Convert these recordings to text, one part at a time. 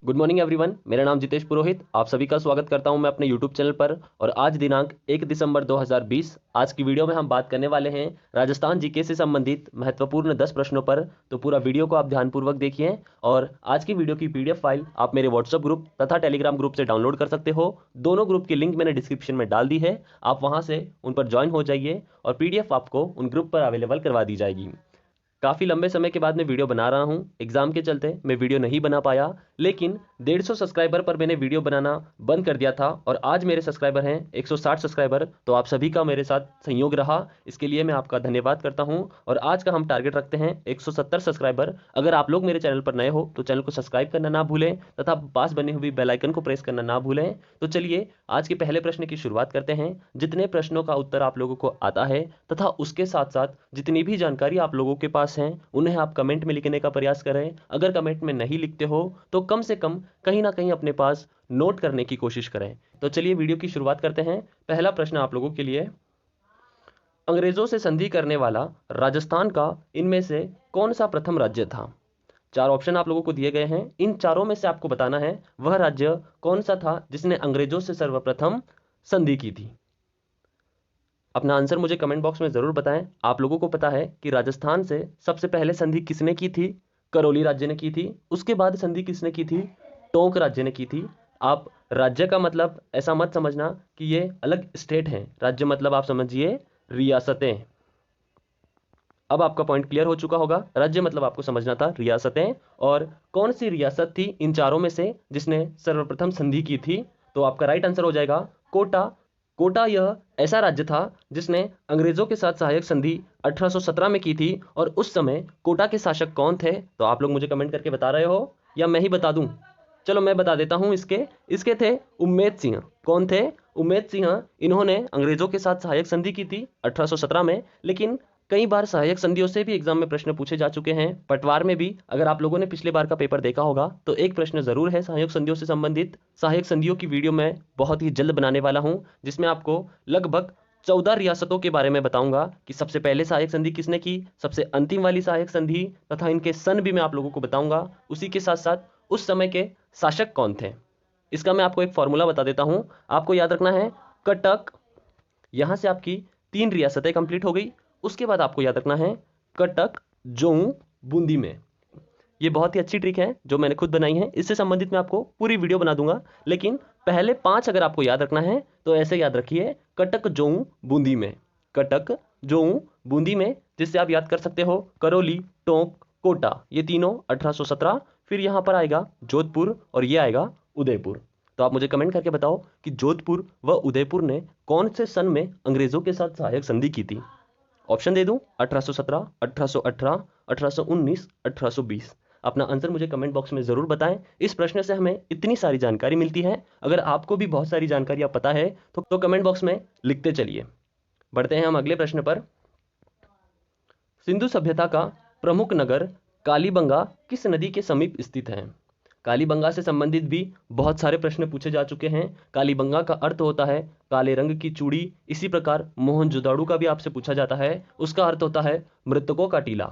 Good morning everyone. मेरा नाम जितेश पुरोहित, आप सभी का स्वागत करता हूं मैं अपने यूट्यूब चैनल पर। और आज दिनांक 1 दिसंबर 2020, आज की वीडियो में हम बात करने वाले हैं राजस्थान जीके से संबंधित महत्वपूर्ण 10 प्रश्नों पर। तो पूरा वीडियो को आप ध्यानपूर्वक देखिए और आज की वीडियो की पीडीएफ फाइल आप मेरे व्हाट्सएप ग्रुप तथा टेलीग्राम ग्रुप से डाउनलोड कर सकते हो। दोनों ग्रुप की लिंक मैंने डिस्क्रिप्शन में डाल दी है, आप वहां से उन पर ज्वाइन हो जाइए और पीडीएफ आपको उन ग्रुप पर अवेलेबल करवा दी जाएगी। काफ़ी लंबे समय के बाद मैं वीडियो बना रहा हूं। एग्जाम के चलते मैं वीडियो नहीं बना पाया, लेकिन 150 सब्सक्राइबर पर मैंने वीडियो बनाना बंद कर दिया था और आज मेरे सब्सक्राइबर हैं 160 सब्सक्राइबर। तो आप सभी का मेरे साथ सहयोग रहा, इसके लिए मैं आपका धन्यवाद करता हूं। और आज का हम टारगेट रखते हैं 170 सब्सक्राइबर। अगर आप लोग मेरे चैनल पर नए हो तो चैनल को सब्सक्राइब करना ना भूलें तथा पास बनी हुई बेल आइकन को प्रेस करना ना भूलें। तो चलिए आज के पहले प्रश्न की शुरुआत करते हैं। जितने प्रश्नों का उत्तर आप लोगों को आता है तथा उसके साथ साथ जितनी भी जानकारी आप लोगों के पास है उन्हें आप कमेंट में लिखने का प्रयास करें। अगर कमेंट में नहीं लिखते हो तो कम से कम कहीं ना कहीं अपने पास नोट करने की कोशिश करें। तो चलिए वीडियो की शुरुआत करते हैं। पहला प्रश्न आप लोगों के लिए, अंग्रेजों से संधि करने वाला राजस्थान का इनमें से कौन सा प्रथम राज्य था? 4 ऑप्शन आप लोगों को दिए गए हैं, इन चारों में से आपको बताना है वह राज्य कौन सा था जिसने अंग्रेजों से सर्वप्रथम संधि की थी। अपना आंसर मुझे कमेंट बॉक्स में जरूर बताएं। आप लोगों को पता है कि राजस्थान से सबसे पहले संधि किसने की थी? करौली राज्य ने की थी। उसके बाद संधि किसने की थी? टोंक राज्य ने की थी। आप राज्य का मतलब ऐसा मत समझना कि ये अलग स्टेट हैं, राज्य मतलब आप समझिए रियासतें। अब आपका पॉइंट क्लियर हो चुका होगा, राज्य मतलब आपको समझना था रियासतें। और कौन सी रियासत थी इन चारों में से जिसने सर्वप्रथम संधि की थी? तो आपका राइट आंसर हो जाएगा कोटा। कोटा यह ऐसा राज्य था जिसने अंग्रेजों के साथ सहायक संधि 1817 में की थी। और उस समय कोटा के शासक कौन थे? तो आप लोग मुझे कमेंट करके बता रहे हो या मैं ही बता दूं? चलो मैं बता देता हूं। इसके थे उम्मेद सिंह। कौन थे? उम्मेद सिंह। इन्होंने अंग्रेजों के साथ सहायक संधि की थी 1817 में। लेकिन कई बार सहायक संधियों से भी एग्जाम में प्रश्न पूछे जा चुके हैं। पटवार में भी अगर आप लोगों ने पिछले बार का पेपर देखा होगा तो एक प्रश्न जरूर है सहायक संधियों से संबंधित। सहायक संधियों की वीडियो मैं बहुत ही जल्द बनाने वाला हूं, जिसमें आपको लगभग 14 रियासतों के बारे में बताऊंगा कि सबसे पहले सहायक संधि किसने की, सबसे अंतिम वाली सहायक संधि तथा इनके सन भी मैं आप लोगों को बताऊंगा। उसी के साथ साथ उस समय के शासक कौन थे, इसका मैं आपको एक फॉर्मूला बता देता हूं। आपको याद रखना है कटक। यहां से आपकी 3 रियासतें कंप्लीट हो गई। उसके बाद आपको याद रखना है कटक, जम्मू, बूंदी में। ये बहुत ही अच्छी ट्रिक है जो मैंने खुद बनाई है, इससे संबंधित मैं आपको पूरी वीडियो बना दूंगा। लेकिन पहले 5 अगर आपको याद रखना है तो ऐसे याद रखिए, कटक, जम्मू, बूंदी में। कटक, जम्मू, बूंदी में, जिससे आप याद कर सकते हो करौली, टोंक, कोटा, ये तीनों 1817। फिर यहां पर आएगा जोधपुर और ये आएगा उदयपुर। तो आप मुझे कमेंट करके बताओ कि जोधपुर व उदयपुर ने कौन से सन में अंग्रेजों के साथ सहायक संधि की थी? ऑप्शन दे दूं, 1817, 1818, 1819, 1820। अपना आंसर मुझे कमेंट बॉक्स में जरूर बताएं। इस प्रश्न से हमें इतनी सारी जानकारी मिलती है। अगर आपको भी बहुत सारी जानकारी आप पता है तो कमेंट बॉक्स में लिखते चलिए। बढ़ते हैं हम अगले प्रश्न पर। सिंधु सभ्यता का प्रमुख नगर कालीबंगा किस नदी के समीप स्थित है? कालीबंगा से संबंधित भी बहुत सारे प्रश्न पूछे जा चुके हैं। कालीबंगा का अर्थ होता है काले रंग की चूड़ी। इसी प्रकार मोहनजोदाड़ो का भी आपसे पूछा जाता है, उसका अर्थ होता है मृतकों का टीला।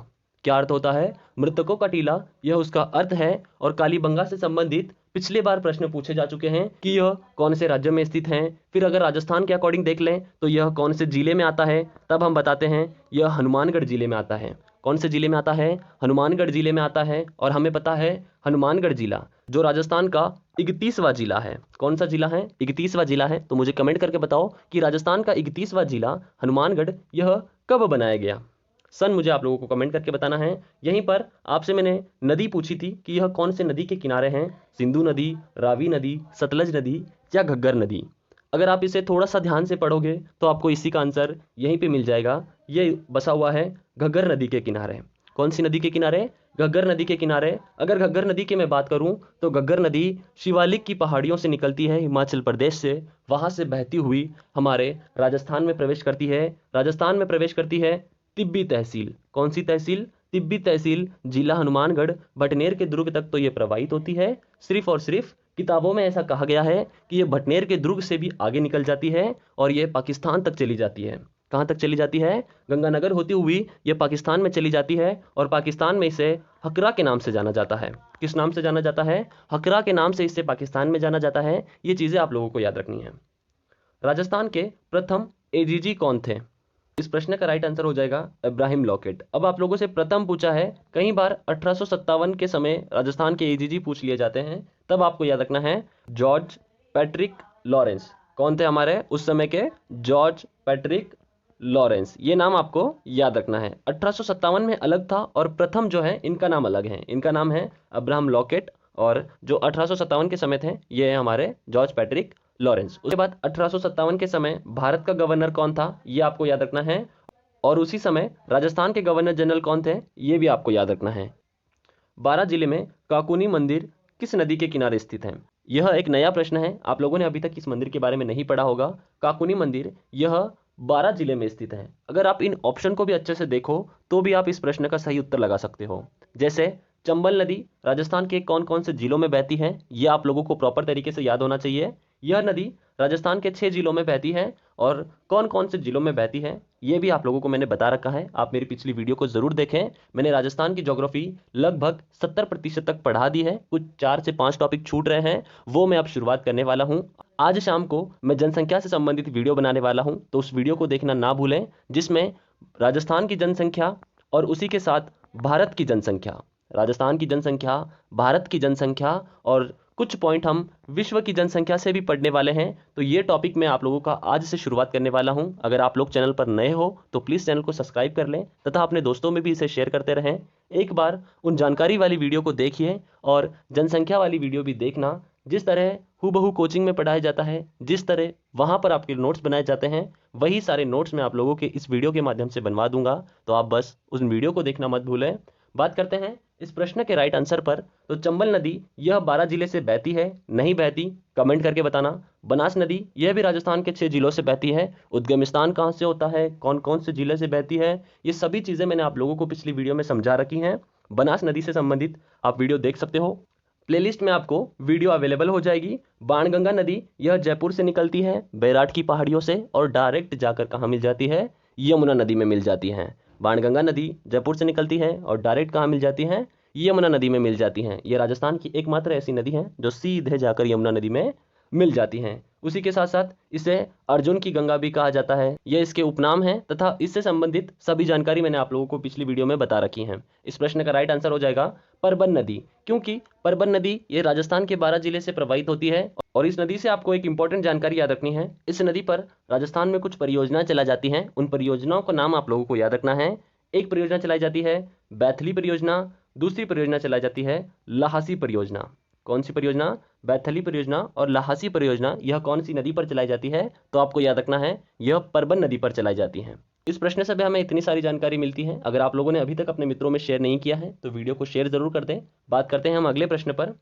क्या अर्थ होता है? मृतकों का टीला, यह उसका अर्थ है। और कालीबंगा से संबंधित पिछले बार प्रश्न पूछे जा चुके हैं कि यह कौन से राज्य में स्थित है। फिर अगर राजस्थान के अकॉर्डिंग देख लें तो यह कौन से जिले में आता है, तब हम बताते हैं यह हनुमानगढ़ जिले में आता है। कौन से जिले में आता है? हनुमानगढ़ जिले में आता है। और हमें पता है हनुमानगढ़ जिला जो राजस्थान का 31वां जिला है। कौन सा जिला है? 31वां जिला है। तो मुझे कमेंट करके बताओ कि राजस्थान का 31वां जिला हनुमानगढ़ यह कब बनाया गया? सन मुझे आप लोगों को कमेंट करके बताना है। यहीं पर आपसे मैंने नदी पूछी थी कि यह कौन से नदी के किनारे हैं, सिंधु नदी, रावी नदी, सतलज नदी या घग्गर नदी। अगर आप इसे थोड़ा सा ध्यान से पढ़ोगे तो आपको इसी का आंसर यहीं पे मिल जाएगा। ये बसा हुआ है घग्गर नदी के किनारे। कौन सी नदी के किनारे? घग्गर नदी के किनारे। अगर घग्गर नदी की मैं बात करूं तो घग्गर नदी शिवालिक की पहाड़ियों से निकलती है, हिमाचल प्रदेश से। वहां से बहती हुई हमारे राजस्थान में प्रवेश करती है। राजस्थान में प्रवेश करती है तिब्बी तहसील। कौन सी तहसील? तिब्बी तहसील, जिला हनुमानगढ़, भटनेर के दुर्ग तक तो ये प्रवाहित होती है। सिर्फ और सिर्फ किताबों में ऐसा कहा गया है कि ये भटनेर के दुर्ग से भी आगे निकल जाती है और ये पाकिस्तान तक चली जाती है। कहाँ तक चली जाती है? गंगानगर होती हुई ये पाकिस्तान में चली जाती है और पाकिस्तान में इसे हकरा के नाम से जाना जाता है। किस नाम से जाना जाता है? हकरा के नाम से इसे पाकिस्तान में जाना जाता है। ये चीज़ें आप लोगों को याद रखनी है। राजस्थान के प्रथम एजीजी कौन थे? इस प्रश्न का राइट आंसर हो जाएगा इब्राहिम लॉकेट। अब आप लोगों से प्रथम पूछा है, कई बार 1857 के समय राजस्थान के एजीजी पूछ लिए जाते हैं, तब आपको याद रखना है जॉर्ज पैट्रिक लॉरेंस। कौन थे हमारे उस समय के? George Patrick Lawrence. ये नाम आपको याद रखना है। 1857 में अलग था और प्रथम जो है इनका नाम अलग है। इनका नाम है अब्राहम लॉकेट और जो 1857 के समय थे ये है हमारे जॉर्ज पैट्रिक लॉरेंस। उसके बाद 1857 के समय भारत का गवर्नर कौन था? ये आपको याद रखना है। और उसी समय राजस्थान के गवर्नर जनरल कौन थे? ये भी आपको याद रखना है। बारां जिले में काकुनी मंदिर किस नदी के किनारे स्थित है? यह एक नया प्रश्न है, आप लोगों ने अभी तक इस मंदिर के बारे में नहीं पढ़ा होगा। काकुनी मंदिर यह बारां जिले में स्थित है। अगर आप इन ऑप्शन को भी अच्छे से देखो तो भी आप इस प्रश्न का सही उत्तर लगा सकते हो। जैसे चंबल नदी राजस्थान के कौन कौन से जिलों में बहती है, यह आप लोगों को प्रॉपर तरीके से याद होना चाहिए। यह नदी राजस्थान के 6 जिलों में बहती है और कौन कौन से जिलों में बहती है ये भी आप लोगों को मैंने बता रखा है। आप मेरी पिछली वीडियो को जरूर देखें। मैंने राजस्थान की ज्योग्राफी लगभग 70% तक पढ़ा दी है। कुछ 4 से 5 टॉपिक छूट रहे हैं, वो मैं अब शुरुआत करने वाला हूं। आज शाम को मैं जनसंख्या से संबंधित वीडियो बनाने वाला हूं, तो उस वीडियो को देखना ना भूलें, जिसमें राजस्थान की जनसंख्या और उसी के साथ भारत की जनसंख्या, राजस्थान की जनसंख्या, भारत की जनसंख्या और कुछ पॉइंट हम विश्व की जनसंख्या से भी पढ़ने वाले हैं। तो ये टॉपिक मैं आप लोगों का आज से शुरुआत करने वाला हूं। अगर आप लोग चैनल पर नए हो तो प्लीज़ चैनल को सब्सक्राइब कर लें तथा अपने दोस्तों में भी इसे शेयर करते रहें। एक बार उन जानकारी वाली वीडियो को देखिए और जनसंख्या वाली वीडियो भी देखना। जिस तरह हूबहू कोचिंग में पढ़ाया जाता है, जिस तरह वहाँ पर आपके नोट्स बनाए जाते हैं, वही सारे नोट्स मैं आप लोगों के इस वीडियो के माध्यम से बनवा दूंगा। तो आप बस उस वीडियो को देखना मत भूलें। बात करते हैं इस प्रश्न के राइट आंसर पर। तो चंबल नदी यह बारां जिले से बहती है, नहीं बहती? कमेंट करके बताना। बनास नदी यह भी राजस्थान के 6 जिलों से बहती है। उद्गम स्थान कहाँ से होता है, कौन कौन से जिले से बहती है, ये सभी चीज़ें मैंने आप लोगों को पिछली वीडियो में समझा रखी हैं। बनास नदी से संबंधित आप वीडियो देख सकते हो। प्लेलिस्ट में आपको वीडियो अवेलेबल हो जाएगी। बाणगंगा नदी यह जयपुर से निकलती है बैराट की पहाड़ियों से और डायरेक्ट जाकर कहाँ मिल जाती है? यमुना नदी में मिल जाती है। बाणगंगा नदी जयपुर से निकलती है और डायरेक्ट कहाँ मिल जाती है? यमुना नदी में मिल जाती हैं। ये राजस्थान की एकमात्र ऐसी नदी है जो सीधे जाकर यमुना नदी में मिल जाती हैं। उसी के साथ साथ इसे अर्जुन की गंगा भी कहा जाता है, ये इसके उपनाम है तथा इससे संबंधित सभी जानकारी मैंने आप लोगों को पिछली वीडियो में बता रखी है। इस प्रश्न का राइट आंसर हो जाएगा परबन नदी, क्योंकि परबन नदी ये राजस्थान के 12 जिले से प्रवाहित होती है। और इस नदी से आपको एक इंपॉर्टेंट जानकारी याद रखनी है। इस नदी पर राजस्थान में कुछ परियोजनाएं चलाई जाती हैं। उन परियोजनाओं का नाम आप लोगों को याद रखना है। एक परियोजना चलाई जाती है बैथली परियोजना, दूसरी परियोजना चलाई जाती है लहासी परियोजना। कौन सी परियोजना? बैथली परियोजना और लहासी परियोजना। यह कौन सी नदी पर चलाई जाती है? तो आपको याद रखना है यह परबन नदी पर चलाई जाती है। इस प्रश्न से भी हमें इतनी सारी जानकारी मिलती है। अगर आप लोगों ने अभी तक अपने मित्रों में शेयर नहीं किया है तो वीडियो को शेयर जरूर कर दें। बात करते हैं हम अगले प्रश्न पर।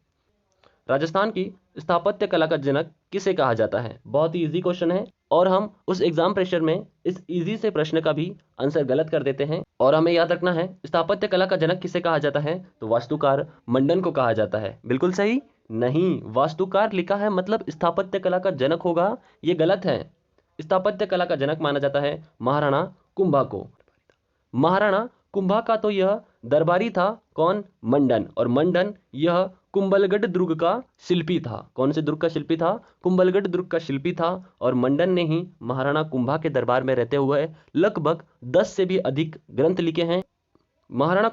राजस्थान की स्थापत्य कला का जनक किसे कहा जाता है? बहुत ही इजी क्वेश्चन है और हम उस एग्जाम प्रेशर में इस इजी से प्रश्न का भी आंसर गलत कर देते हैं। और हमें याद रखना है स्थापत्य कला का जनक किसे कहा जाता है? तो वास्तुकार मंडन को कहा जाता है। बिल्कुल सही नहीं, वास्तुकार लिखा है मतलब स्थापत्य कला का जनक होगा, ये गलत है। स्थापत्य कला का जनक माना जाता है महाराणा कुंभा को। महाराणा कुंभा का तो यह दरबारी था, कौन? मंडन। और मंडन यह कुंभलगढ़ दुर्ग का शिल्पी था। कौन से दुर्ग का शिल्पी था? कुंभलगढ़ दुर्ग का शिल्पी था। और मंडन ने ही महाराणा कुंभा के दरबार में रहते हुए लगभग 10 से भी अधिक ग्रंथ लिखे हैं। महाराणा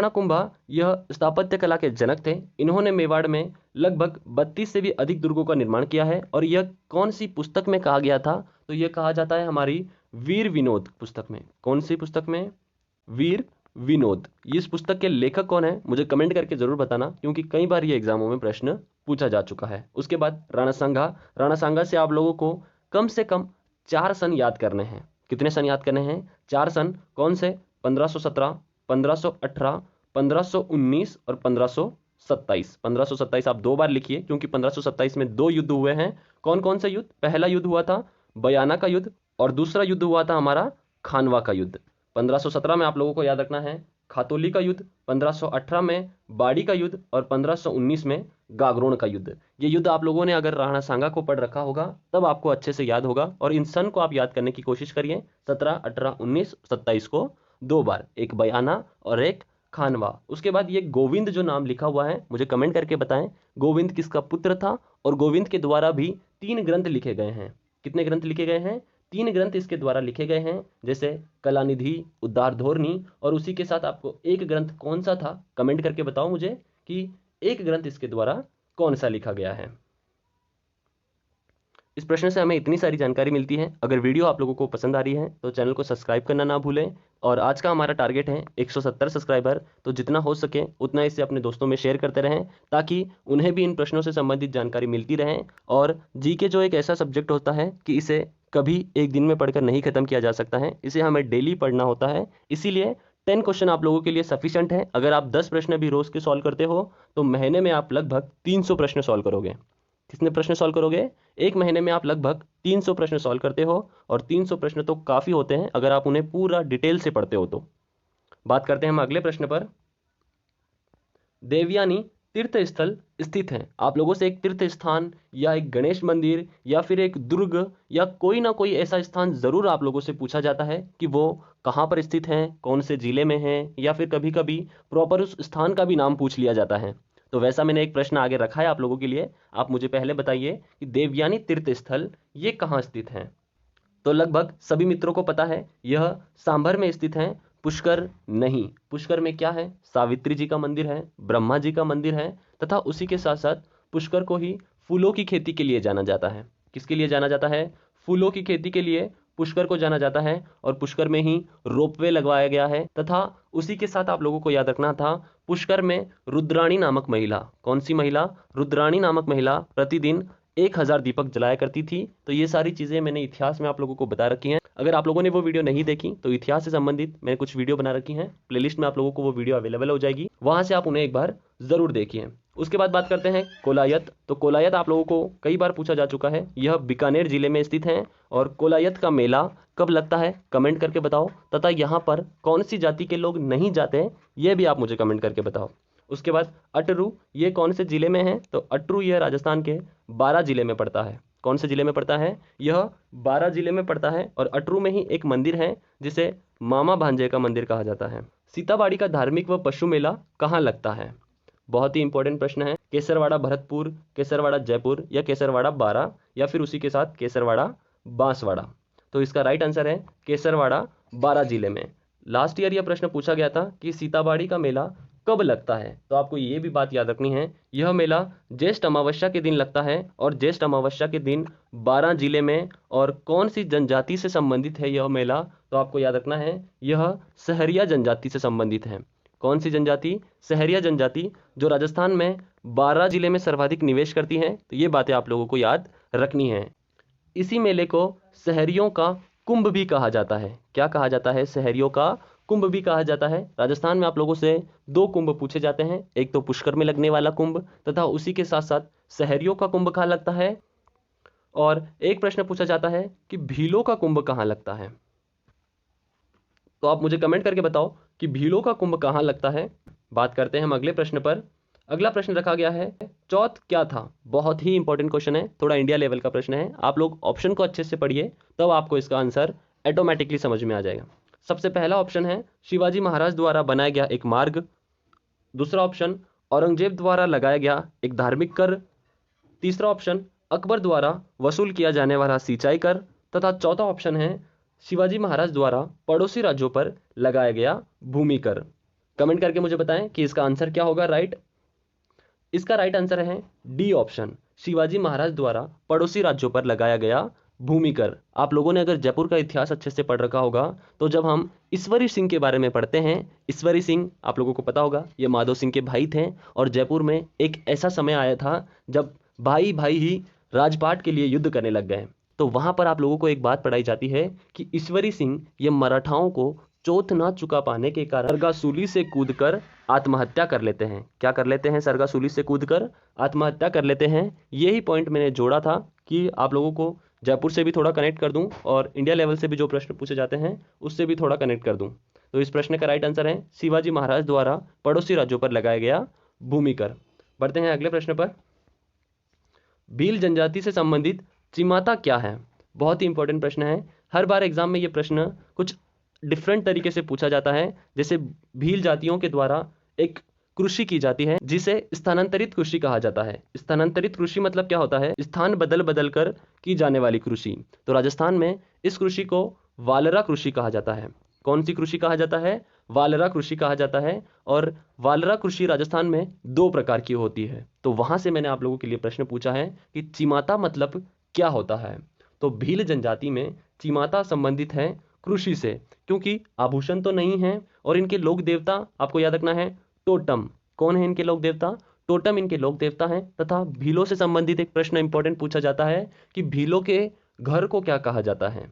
कुंभा यह स्थापत्य कला के जनक थे। इन्होंने मेवाड़ में लगभग 32 से भी अधिक दुर्गों का निर्माण किया है। और यह कौन सी पुस्तक में कहा गया था? तो यह कहा जाता है हमारी वीर विनोद पुस्तक में। कौन सी पुस्तक में? वीर विनोद। इस पुस्तक के लेखक कौन है मुझे कमेंट करके जरूर बताना, क्योंकि कई बार ये एग्जामों में प्रश्न पूछा जा चुका है। उसके बाद राणा सांगा। राणा सांगा से आप लोगों को कम से कम 4 सन याद करने हैं। कितने सन याद करने हैं? 4 सन। कौन से? 1517, 1518, 1519 और 1527। 1527 आप 2 बार लिखिए, क्योंकि 1527 में 2 युद्ध हुए हैं। कौन कौन से युद्ध? पहला युद्ध हुआ था बयाना का युद्ध और दूसरा युद्ध हुआ था हमारा खानवा का युद्ध। 1517 में आप लोगों को याद रखना है खातोली का युद्ध, 1518 में बाड़ी का युद्ध और 1519 में गागरोन का युद्ध। ये युद्ध आप लोगों ने अगर राणा सांगा को पढ़ रखा होगा तब आपको अच्छे से याद होगा, और इन सन को आप याद करने की कोशिश करिए। 17, 18, 19, 27 को 2 बार, एक बयाना और एक खानवा। उसके बाद ये गोविंद जो नाम लिखा हुआ है, मुझे कमेंट करके बताएं गोविंद किसका पुत्र था, और गोविंद के द्वारा भी 3 ग्रंथ लिखे गए हैं। कितने ग्रंथ लिखे गए हैं? 3 ग्रंथ इसके द्वारा लिखे गए हैं, जैसे कलानिधि, उद्धार धोरनी, और उसी के साथ आपको एक ग्रंथ कौन सा था कमेंट करके बताओ मुझे कि एक ग्रंथ इसके द्वारा कौन सा लिखा गया है। इस प्रश्न से हमें इतनी सारी जानकारी मिलती है। अगर वीडियो आप लोगों को पसंद आ रही है तो चैनल को सब्सक्राइब करना ना भूलें, और आज का हमारा टारगेट है 170 सब्सक्राइबर, तो जितना हो सके उतना इसे अपने दोस्तों में शेयर करते रहें ताकि उन्हें भी इन प्रश्नों से संबंधित जानकारी मिलती रहे। और जीके जो एक ऐसा सब्जेक्ट होता है कि इसे कभी एक दिन में पढ़कर नहीं खत्म किया जा सकता है, इसे हमें डेली पढ़ना होता है। इसीलिए 10 क्वेश्चन आप लोगों के लिए सफिशिएंट है। अगर आप 10 प्रश्न भी रोज के सॉल्व करते हो तो महीने में आप लगभग 300 प्रश्न सॉल्व करोगे। कितने प्रश्न सॉल्व करोगे? एक महीने में आप लगभग 300 प्रश्न सॉल्व करते हो, और 300 प्रश्न तो काफ़ी होते हैं अगर आप उन्हें पूरा डिटेल से पढ़ते हो तो। बात करते हैं हम अगले प्रश्न पर। देवयानी तीर्थ स्थल स्थित है। आप लोगों से एक तीर्थ स्थान या एक गणेश मंदिर या फिर एक दुर्ग या कोई ना कोई ऐसा स्थान जरूर आप लोगों से पूछा जाता है कि वो कहाँ पर स्थित है, कौन से जिले में है, या फिर कभी कभी प्रॉपर उस स्थान का भी नाम पूछ लिया जाता है। तो वैसा मैंने एक प्रश्न आगे रखा है आप लोगों के लिए। आप मुझे पहले बताइए कि देवयानी तीर्थ स्थल ये कहाँ स्थित है। तो लगभग सभी मित्रों को पता है यह सांभर में स्थित है, पुष्कर नहीं। पुष्कर में क्या है? सावित्री जी का मंदिर है, ब्रह्मा जी का मंदिर है, तथा उसी के साथ साथ पुष्कर को ही फूलों की खेती के लिए जाना जाता है। किसके लिए जाना जाता है? फूलों की खेती के लिए पुष्कर को जाना जाता है, और पुष्कर में ही रोपवे लगवाया गया है। तथा उसी के साथ आप लोगों को याद रखना था, पुष्कर में रुद्राणी नामक महिला, कौन सी महिला? रुद्राणी नामक महिला प्रतिदिन 1000 दीपक जलाया करती थी। तो ये सारी चीज़ें मैंने इतिहास में आप लोगों को बता रखी हैं। अगर आप लोगों ने वो वीडियो नहीं देखी तो इतिहास से संबंधित मैंने कुछ वीडियो बना रखी हैं, प्लेलिस्ट में आप लोगों को वो वीडियो अवेलेबल हो जाएगी, वहां से आप उन्हें एक बार जरूर देखिए। उसके बाद बात करते हैं कोलायत। तो कोलायत आप लोगों को कई बार पूछा जा चुका है, यह बीकानेर जिले में स्थित है। और कोलायत का मेला कब लगता है कमेंट करके बताओ, तथा यहाँ पर कौन सी जाति के लोग नहीं जाते हैं यह भी आप मुझे कमेंट करके बताओ। उसके बाद अटरू, ये कौन से जिले में है? तो अटरू यह राजस्थान के 12 जिले में पड़ता है। कौन से जिले में पड़ता है? यह 12 जिले में पड़ता है, और अटरू में ही एक मंदिर है जिसे मामा भांजे का मंदिर कहा जाता है। सीताबाड़ी का धार्मिक व पशु मेला कहाँ लगता है? बहुत ही इंपॉर्टेंट प्रश्न है। केसरवाड़ा भरतपुर, केसरवाड़ा जयपुर, या केसरवाड़ा बारा, या फिर उसी के साथ केसरवाड़ा बांसवाड़ा। तो इसका राइट आंसर है केसरवाड़ा, 12 जिले में। लास्ट ईयर यह प्रश्न पूछा गया था कि सीताबाड़ी का मेला कब लगता है, तो आपको ये भी बात याद रखनी है, यह मेला ज्येष्ठ अमावस्या के दिन लगता है, और ज्येष्ठ अमावस्या के दिन 12 जिले में। और कौन सी जनजाति से संबंधित है यह मेला? तो आपको याद रखना है यह सहरिया जनजाति से संबंधित है। कौन सी जनजाति? सहरिया जनजाति, जो राजस्थान में 12 जिले में सर्वाधिक निवेश करती है। तो ये बातें आप लोगों को याद रखनी है। इसी मेले को सहरियों का कुंभ भी कहा जाता है। क्या कहा जाता है? सहरियों का कुंभ भी कहा जाता है। राजस्थान में आप लोगों से 2 कुंभ पूछे जाते हैं, एक तो पुष्कर में लगने वाला कुंभ, तथा उसी के साथ साथ सहरियों का कुंभ कहाँ लगता है। और एक प्रश्न पूछा जाता है कि भीलों का कुंभ कहाँ लगता है। तो आप मुझे कमेंट करके बताओ कि भीलों का कुंभ कहाँ लगता है। बात करते हैं हम अगले प्रश्न पर। अगला प्रश्न रखा गया है, चौथ क्या था? बहुत ही इंपॉर्टेंट क्वेश्चन है, थोड़ा इंडिया लेवल का प्रश्न है। आप लोग ऑप्शन को अच्छे से पढ़िए, तब आपको इसका आंसर ऑटोमेटिकली समझ में आ जाएगा। सबसे पहला ऑप्शन है शिवाजी महाराज द्वारा बनाया गया एक मार्ग। दूसरा ऑप्शन औरंगजेब द्वारा लगाया गया एक धार्मिक कर। तीसरा ऑप्शन अकबर द्वारा वसूल किया जाने वाला सिंचाई कर। तथा चौथा ऑप्शन है शिवाजी महाराज द्वारा पड़ोसी राज्यों पर लगाया गया भूमि कर। कमेंट करके मुझे बताएं कि इसका आंसर क्या होगा राइट। इसका राइट आंसर है डी ऑप्शन, शिवाजी महाराज द्वारा पड़ोसी राज्यों पर लगाया गया भूमि कर। आप लोगों ने अगर जयपुर का इतिहास अच्छे से पढ़ रखा होगा तो जब हम ईश्वरी सिंह के बारे में पढ़ते हैं, ईश्वरी सिंह आप लोगों को पता होगा ये माधो सिंह के भाई थे, और जयपुर में एक ऐसा समय आया था जब भाई भाई ही राजपाट के लिए युद्ध करने लग गए। तो वहां पर आप लोगों को एक बात पढ़ाई जाती है कि ईश्वरी सिंह ये मराठाओं को चोट ना चुका पाने के कारण सरगासूली से कूदकर आत्महत्या कर लेते हैं। क्या कर लेते हैं? सरगासूली से कूदकर आत्महत्या कर लेते हैं। यही पॉइंट मैंने जोड़ा था कि आप लोगों को जयपुर से भी थोड़ा कनेक्ट कर दूं, और इंडिया लेवल से भी जो प्रश्न पूछे जाते हैं उससे भी थोड़ा कनेक्ट कर दूं। तो इस प्रश्न का राइट आंसर है शिवाजी महाराज द्वारा पड़ोसी राज्यों पर लगाया गया भूमि कर। बढ़ते हैं अगले प्रश्न पर। भील जनजाति से संबंधित चिमाता क्या है? बहुत ही इंपॉर्टेंट प्रश्न है। हर बार एग्जाम में ये प्रश्न कुछ डिफरेंट तरीके से पूछा जाता है। जैसे भील जातियों के द्वारा एक कृषि की जाती है जिसे स्थानांतरित कृषि कहा जाता है। स्थानांतरित कृषि मतलब क्या होता है? स्थान बदल बदल कर की जाने वाली कृषि। तो राजस्थान में इस कृषि को वालरा कृषि कहा जाता है। कौन सी कृषि कहा जाता है? वालरा कृषि कहा जाता है। और वालरा कृषि राजस्थान में 2 प्रकार की होती है। तो वहां से मैंने आप लोगों के लिए प्रश्न पूछा है कि चिमाता मतलब क्या होता है। तो भील जनजाति में चिमाता संबंधित है कृषि से, क्योंकि आभूषण तो नहीं है और इनके लोक देवता आपको याद रखना है टोटम। कौन है इनके लोक देवता? टोटम इनके लोक देवता हैं। तथा भीलों से संबंधित एक प्रश्न इंपॉर्टेंट पूछा जाता है कि भीलों के घर को क्या कहा जाता है?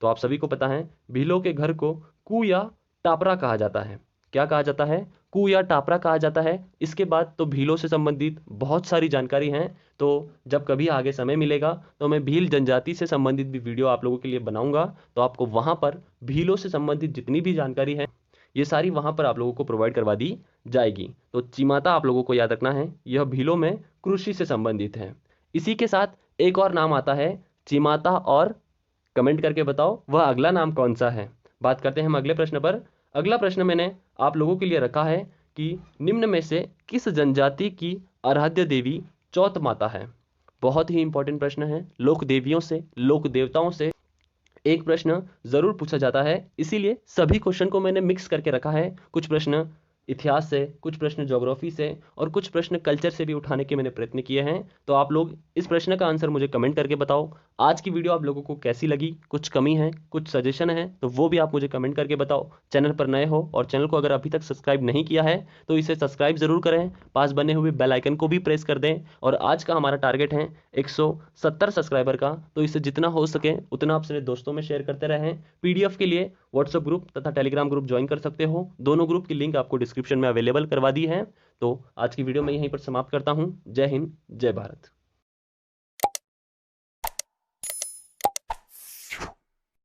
तो आप सभी को पता है भीलों के घर को कू या टापरा कहा जाता है। क्या कहा जाता है? कू या टापरा कहा जाता है। इसके बाद तो भीलों से संबंधित बहुत सारी जानकारी है। तो जब कभी आगे समय मिलेगा तो मैं भील जनजाति से संबंधित भी वीडियो आप लोगों के लिए बनाऊंगा। तो आपको वहां पर भीलों से संबंधित जितनी भी जानकारी है ये सारी वहां पर आप लोगों को प्रोवाइड करवा दी जाएगी। तो चिमाता आप लोगों को याद रखना है, यह भीलों में कृषि से संबंधित है। इसी के साथ एक और नाम आता है चिमाता, और कमेंट करके बताओ वह अगला नाम कौन सा है। बात करते हैं हम अगले प्रश्न पर। अगला प्रश्न मैंने आप लोगों के लिए रखा है कि निम्न में से किस जनजाति की आराध्य देवी चौथ माता है? बहुत ही इंपॉर्टेंट प्रश्न है। लोक देवियों से, लोक देवताओं से एक प्रश्न जरूर पूछा जाता है, इसीलिए सभी क्वेश्चन को मैंने मिक्स करके रखा है। कुछ प्रश्न इतिहास से, कुछ प्रश्न ज्योग्राफी से और कुछ प्रश्न कल्चर से भी उठाने के मैंने प्रयत्न किए हैं। तो आप लोग इस प्रश्न का आंसर मुझे कमेंट करके बताओ। आज की वीडियो आप लोगों को कैसी लगी? कुछ कमी है, कुछ सजेशन है तो वो भी आप मुझे कमेंट करके बताओ। चैनल पर नए हो और चैनल को अगर अभी तक सब्सक्राइब नहीं किया है तो इसे सब्सक्राइब जरूर करें, पास बने हुए बेल आइकन को भी प्रेस कर दें। और आज का हमारा टारगेट है 170 सब्सक्राइबर का, तो इसे जितना हो सके उतना आप अपने दोस्तों में शेयर करते रहें। पीडीएफ के लिए व्हाट्सएप ग्रुप तथा टेलीग्राम ग्रुप ज्वाइन कर सकते हो। दोनों ग्रुप की लिंक आपको डिस्क्रिप्शन में अवेलेबल करवा दी है। तो आज की वीडियो मैं यहीं पर समाप्त करता हूं। जय हिंद, जय भारत।